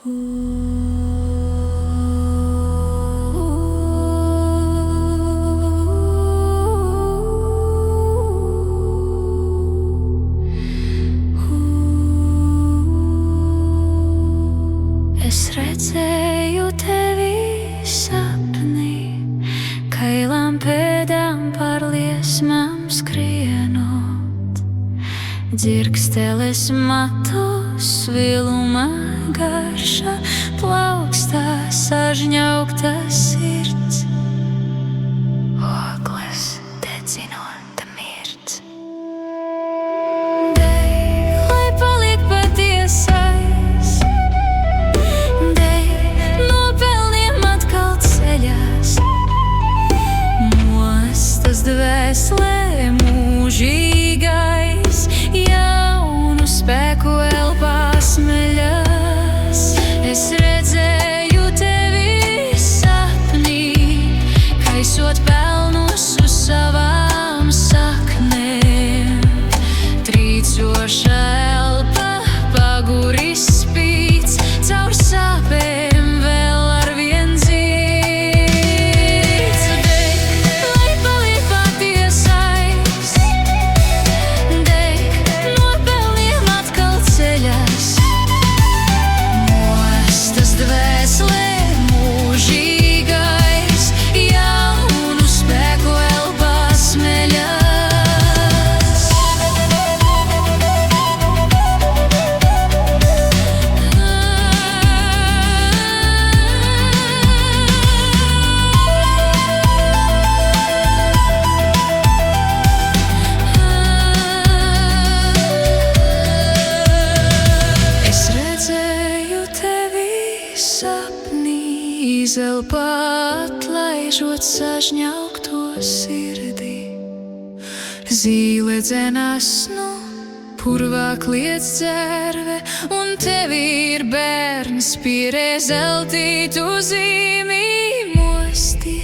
Es redzēju tevi sapnī, kailām pēdām pār liesmām skrienot. Dzirksteles matos, viluma garša, plaukstā sažņaugta sirds. Ogles dedzinota mirds. Dej, lai paliek patiesais, dej, nopelniem atkal ceļās. Mostas dvēselē mūžīgais, jaunu spēku elpās meļas. Es redzēju tevi sapnī, kaisot pelnus uz savām saknēm. Trīcoša elpa, paguris spīdz, caur sāpēm vēl arvien dzīds. Deg, lai paliek patiesais, deg, nopelniem atkal ceļās. Mostas dvēselē mūžīgais, jaunu spēku elpās meļas. Es redzēju tevi sapnī, izelpā atlaižot sažņaugto sirdī. Zīle dzenās, nu, purvā kliedz dzērve, un tevi ir bērns pierē zeltītu zīmī mostie.